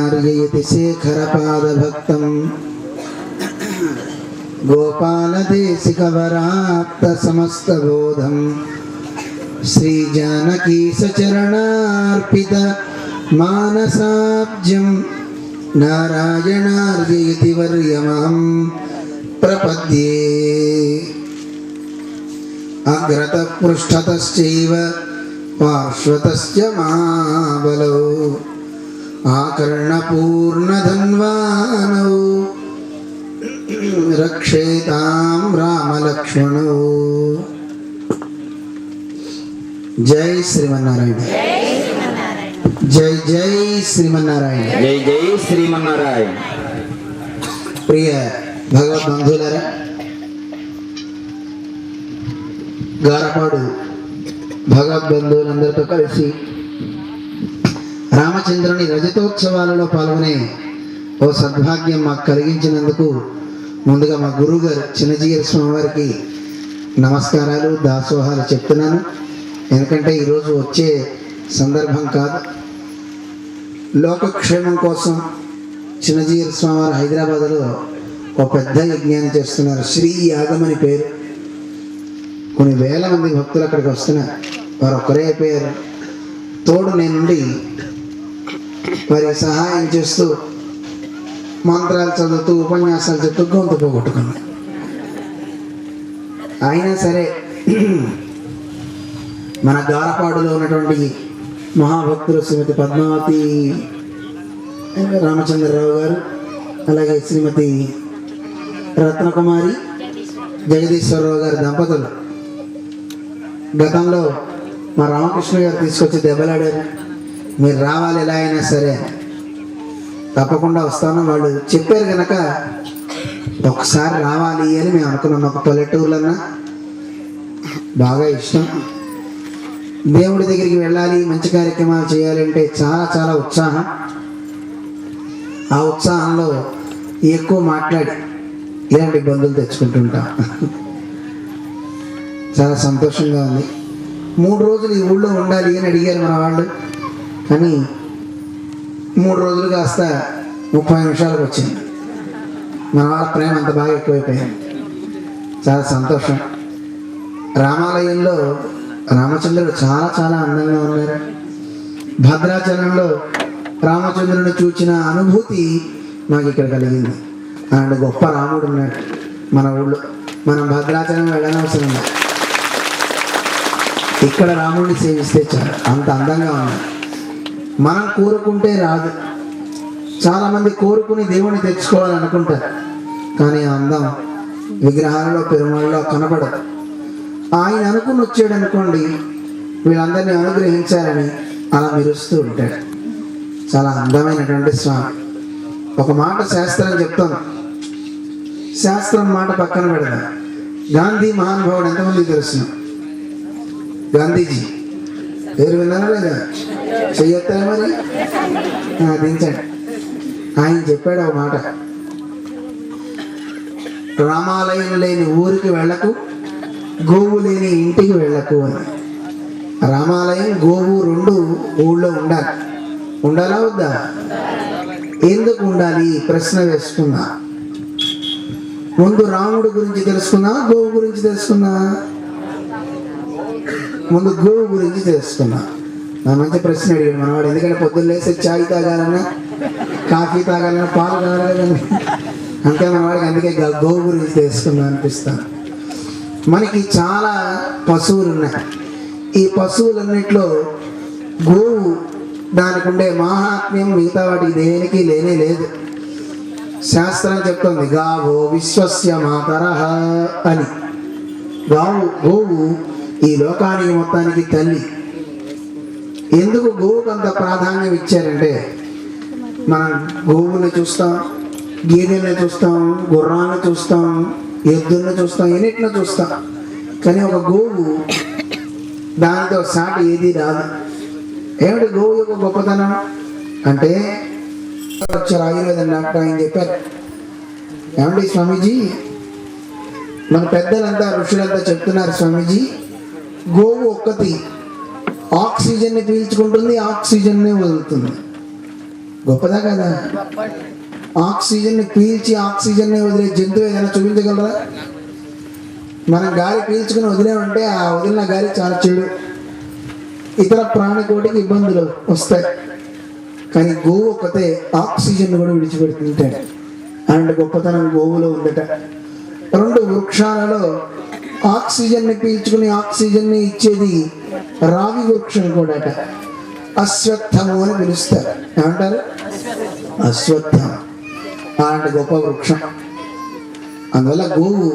नार्ययति शेखरपादभक्तं गोपालदेशिकवराप्तसमस्तबोधं श्रीजानकीसचरणार्पित मानसाब्जं नारायणार्ययति वर्यमहं प्रपद्ये। अग्रतः पृष्ठतश्चैव पार्श्वतश्च महाबलौ आकर्णपूर्णधन्वानौ रक्षेतां रामलक्ष्मणौ। जय श्रीमन्नारायण, जय जय श्रीमन्नारायण, जय जय श्रीमन्नारायण। प्रिय भगवत बंधुलारा, గారపాడు భగవద్బంధువులందరితో కలిసి రామచంద్రుని రజతోత్సవాలలో పాల్గొనే ఓ సద్భాగ్యం మాకు కలిగించినందుకు ముందుగా మా గురువు గారు చిన్నజీయర్ స్వామి వారికి నమస్కారాలు, దాసోహాలు చెప్తున్నాను. ఎందుకంటే ఈరోజు వచ్చే సందర్భం కాదు. లోకక్షేమం కోసం చిన్నజీయర్ స్వామి వారు హైదరాబాద్లో ఒక పెద్ద యజ్ఞాన్ని చేస్తున్నారు. శ్రీ యాగం అని పేరు. కొన్ని వేల మంది భక్తులు అక్కడికి వస్తున్నారు. వారు ఒక్కరే అయిపోయారు. తోడు నేనుండి వారికి సహాయం చేస్తూ మంత్రాలు చదువుతూ ఉపన్యాసాలు చెప్తూ గొంతు పోగొట్టుకున్నాను. అయినా సరే మన గారపాడులో ఉన్నటువంటి మహాభక్తులు శ్రీమతి పద్మావతి రామచంద్రరావు గారు, అలాగే శ్రీమతి రత్నకుమారి జగదీశ్వరరావు గారి దంపతులు గతంలో మా రామకృష్ణ గారు తీసుకొచ్చి దెబ్బలాడారు. మీరు రావాలి ఎలా అయినా సరే. తప్పకుండా వస్తాను వాళ్ళు చెప్పారు కనుక ఒకసారి రావాలి అని మేము అనుకున్నాం. మాకు పల్లెటూర్లన్నా బాగా ఇష్టం. దేవుడి దగ్గరికి వెళ్ళాలి, మంచి కార్యక్రమాలు చేయాలంటే చాలా చాలా ఉత్సాహం. ఆ ఉత్సాహంలో ఎక్కువ మాట్లాడి ఇలాంటి ఇబ్బందులు తెచ్చుకుంటుంటాం. చాలా సంతోషంగా ఉంది. 3 రోజులు ఈ ఊళ్ళో ఉండాలి అని అడిగారు మన వాళ్ళు. కానీ 3 రోజులు కాస్త 30 నిమిషాలకు వచ్చింది. మన వాళ్ళ ప్రేమ అంత బాగా ఎక్కువైపోయింది. చాలా సంతోషం. రామాలయంలో రామచంద్రుడు చాలా చాలా అందంగా ఉన్నారు. భద్రాచలంలో రామచంద్రుని చూచిన అనుభూతి నాకు ఇక్కడ కలిగింది. అలాంటి గొప్ప రాముడు ఉన్నాడు మన ఊళ్ళో. మనం భద్రాచలం వెళ్ళనవసరం లేదు. ఇక్కడ రాముడిని సేవిస్తే చాలు, అంత అందంగా ఉన్నాడు. మనం కోరుకుంటే రాదు. చాలామంది కోరుకుని దేవుని తెచ్చుకోవాలనుకుంటారు. కానీ ఆ అందం విగ్రహాలలో పెరుమాళ్ళలో కనబడదు. ఆయన అనుకుని వచ్చాడు అనుకోండి, వీళ్ళందరినీ అనుగ్రహించాలని అలా మెరుస్తూ ఉంటాడు. చాలా అందమైనటువంటి స్వామి. ఒక మాట శాస్త్రం చెప్తాను. శాస్త్రం మాట పక్కన పెడదాం. గాంధీ మహానుభావుడు ఎంతమంది తెలుసు? గాంధీజీ పేరు విన్నారా లేదా? చెయ్యొత్తారా మరి? దించండి. ఆయన చెప్పాడు ఒక మాట, రామాలయం లేని ఊరికి వెళ్ళకు, గోవు లేని ఇంటికి వెళ్ళకు అని. రామాలయం, గోవు 2 ఊళ్ళో ఉండాలి. ఉండాలా వద్దా? ఎందుకు ఉండాలి? ప్రశ్న వేసుకున్నా. ముందు రాముడు గురించి తెలుసుకున్నా, గోవు గురించి తెలుసుకున్నా? ముందు గోవు గురించి తెలుసుకున్నా. నా మంచి ప్రశ్న అడిగాడు మనవాడు. ఎందుకంటే పొద్దున్న లేసి చాయ్ తాగాలన్నా, కాఫీ తాగాలన్నా, పాలు తాగాలని అంటే మనవాడికి అందుకే గోవు గురించి తెలుసుకున్నా అనిపిస్తాను. మనకి చాలా పశువులు ఉన్నాయి. ఈ పశువులన్నిట్లో గోవు దానికి ఉండే మహాత్మ్యం మిగతా వాటికి దేనికి లేనే లేదు. శాస్త్రం చెప్తుంది గావో విశ్వస్య మాతరః అని. గోవు ఈ లోకానికి మొత్తానికి తల్లి. ఎందుకు గోవుకు అంత ప్రాధాన్యం ఇచ్చారంటే, మనం గోవుని చూస్తాం, గేదెల్ని చూస్తాం, గుర్రాలను చూస్తాం, ఎద్దుల్ని చూస్తాం, ఎన్నిటిని చూస్తాం. కానీ ఒక గోవు దానితో సాటి ఏది రాదు. ఏమిటి గోవు యొక్క గొప్పతనం అంటే, వచ్చారు ఆయుర్వేదం డాక్టర్, ఆయన చెప్పారు, ఏమండి స్వామీజీ, మన పెద్దలంతా ఋషులంతా చెప్తున్నారు స్వామీజీ, గోవు ఒక్కటి ఆక్సిజన్ని పీల్చుకుంటుంది, ఆక్సిజన్నే వదులుతుంది. గొప్పదా కదా? ఆక్సిజన్ని పీల్చి ఆక్సిజన్ని వదిలే జంతువు ఏదైనా చూపించగలరా? మనం గాలి పీల్చుకుని వదిలేమంటే ఆ వదిలిన గాలి చాలా చెడు, ఇతర ప్రాణికోటికి ఇబ్బందులు వస్తాయి. కానీ గోవు ఒక్కతే ఆక్సిజన్ కూడా విడిచిపెడుతుంటాడు. అలాంటి గొప్పతనం గోవులో ఉందట. 2 వృక్షాలలో ఆక్సిజన్ని పీల్చుకుని ఆక్సిజన్ని ఇచ్చేది రావి వృక్షం కూడాట. అశ్వత్థము అని పిలుస్తారు. ఏమంటారు? అశ్వత్థం. అలాంటి గొప్ప వృక్షం. అందువల్ల గోవు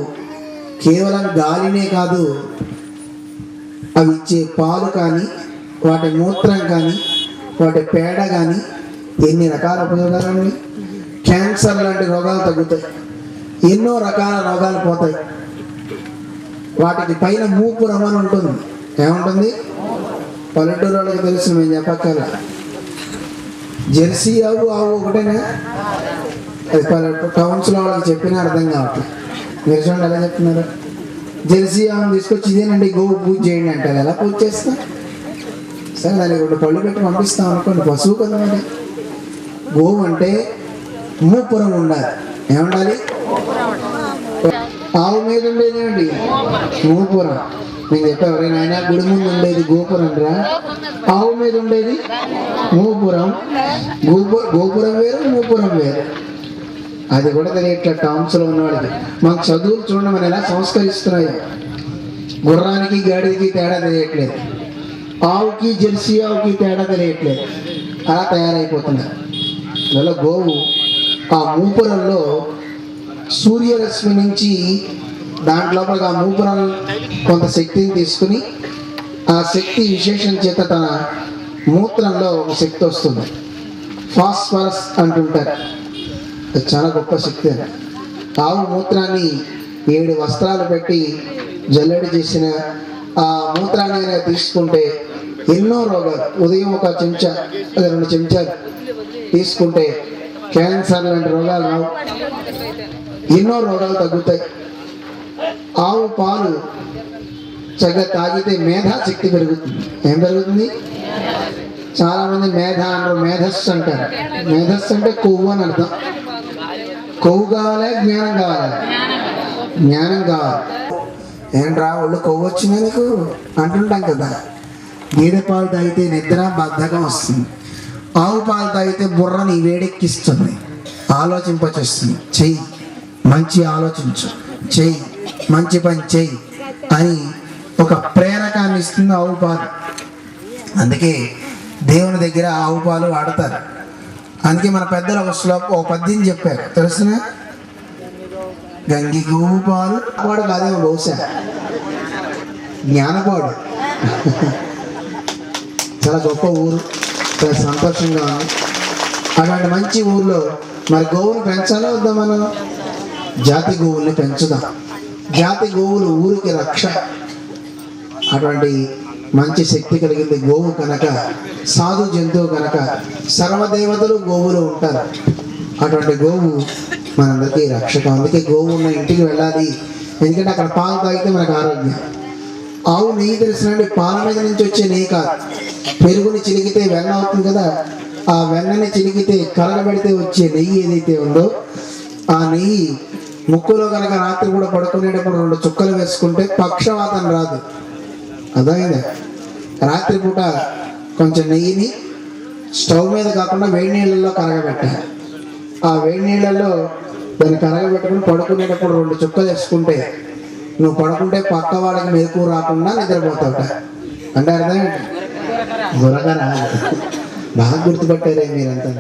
కేవలం గాలినే కాదు, అవి ఇచ్చే పాలు కానీ, వాటి మూత్రం కానీ, వాటి పేడ కానీ ఎన్ని రకాల ఉపయోగాలు ఉన్నాయి. క్యాన్సర్ లాంటి రోగాలు తగ్గుతాయి, ఎన్నో రకాల రోగాలు పోతాయి. వాటికి పైన మూపురం అని ఉంటుంది. ఏముంటుంది? పల్లెటూరు వాళ్ళకి తెలుసు, మేము చెప్పక్కల. జెర్సీ ఆవు ఒకటేనా? అది టౌన్స్లో వాళ్ళకి చెప్పినా అర్థం కావట్లేదు. మీరు చూడండి ఎలా చెప్తున్నారు. జెర్సీ ఆవును తీసుకొచ్చి ఇదేనండి గోవు పూజ చేయండి అంటారు. ఎలా పూజ చేస్తాం? సరే దానికి 2 పళ్ళు పెట్టి పంపిస్తాం అనుకోండి, పశువు కదా. మరి గోవు అంటే మూపురం ఉండాలి. ఏముండాలి? ఆవు మీద ఉండేది ఏమండి? మూపురం. నేను చెప్పా, ఎవరైనా ఆయన గుడి ముందు ఉండేది గోపురం రా, ఆవు మీద ఉండేది మూపురం. గోపురం వేరు, మూపురం వేరు. అది కూడా తెలియట్లే టౌన్స్లో ఉన్నవాడికి. మాకు చదువులు చూడండి మనం ఎలా సంస్కరిస్తున్నాయో. గుర్రానికి గాడికి తేడా తెలియట్లేదు, ఆవుకి జెర్సీ ఆవుకి తేడా తెలియట్లేదు. అలా తయారైపోతున్నారు. అందువల్ల గోవు ఆ మూపురంలో సూర్యరశ్మి నుంచి దాంట్లోపల ఆ మూపురం కొంత శక్తిని తీసుకుని, ఆ శక్తి విశేషం చేత తన మూత్రంలో ఒక శక్తి వస్తుంది. ఫాస్ఫరస్ అంటుంటారు. అది చాలా గొప్ప శక్తి. ఆవు మూత్రాన్ని 7 వస్త్రాలు పెట్టి జల్లెడ చేసిన ఆ మూత్రాన్ని తీసుకుంటే ఎన్నో రోగాలు, ఉదయం 1 చెంచా 2 చెంచాలు తీసుకుంటే క్యాన్సర్ లాంటి రోగాలు రావు, ఎన్నో రోగాలు తగ్గుతాయి. ఆవు పాలు చక్కగా తాగితే మేధాశక్తి పెరుగుతుంది. ఏం పెరుగుతుంది? చాలా మంది మేధ అంటారు, మేధస్సు అంటారు. మేధస్సు అంటే కొవ్వు అని అర్థం. కొవ్వు కావాలా, జ్ఞానం కావాలా? జ్ఞానం కావాలి. ఏంట్రా ఒళ్ళు కొవ్వు వచ్చిందా నీకు అంటుంటాం కదా. గేదె పాలు తాగితే నిద్ర బద్ధకం వస్తుంది, ఆవు పాలు తాగితే బుర్రని వేడెక్కిస్తుంది, ఆలోచింపచేస్తుంది. చెయ్యి, మంచి ఆలోచించు, చెయ్యి, మంచి పని చెయ్యి అని ఒక ప్రేరకాన్ని ఇస్తుంది ఆవు పాలు. అందుకే దేవుని దగ్గర ఆవు పాలు వాడతారు. అందుకే మన పెద్దలు ఒక పద్యం చెప్పారు, తెలుసిన? గంగి గోవు పాలు వాడు కాదేమో, బహుశా జ్ఞానపాడు. చాలా గొప్ప ఊరు, చాలా సంతోషంగా ఉంది. అలాంటి మంచి ఊర్లో మరి గోవులు పెంచాలో వద్దా? మనం జాతి గోవుల్ని పెంచుదాం. జాతి గోవులు ఊరికి రక్ష. అటువంటి మంచి శక్తి కలిగింది గోవు కనుక, సాధు జంతువు కనుక సర్వదేవతలు గోవులు ఉంటారు. అటువంటి గోవు మనందరికీ రక్షక. అందుకే గోవు ఉన్న ఇంటికి వెళ్ళాలి, ఎందుకంటే అక్కడ పాలు తాగితే మనకు ఆరోగ్యం. ఆవు నెయ్యి తెలిసినండి, పాల మీద నుంచి వచ్చే నెయ్యి కాదు. పెరుగుని చిలికితే వెన్న అవుతుంది కదా, ఆ వెన్నని చిలికితే కరగబెడితే వచ్చే నెయ్యి ఏదైతే ఉందో, ఆ నెయ్యి ముక్కులో కనుక రాత్రి కూడా పడుకునేటప్పుడు 2 చుక్కలు వేసుకుంటే పక్షవాతం రాదు. అర్థమైందా? రాత్రిపూట కొంచెం నెయ్యిని స్టవ్ మీద కాకుండా వేడి నీళ్ళల్లో కరగబెట్టాలి. ఆ వేడి నీళ్ళల్లో దాన్ని కరగబెట్టుకుని పడుకునేటప్పుడు 2 చుక్కలు వేసుకుంటే నువ్వు పడుకుంటే పక్క వాళ్ళకి మెలకు రాకుండా నిద్రపోతావుట. అంటే అర్థమేంటి? గురగా రాదు. బాగా గుర్తుపట్టారే మీరంతా.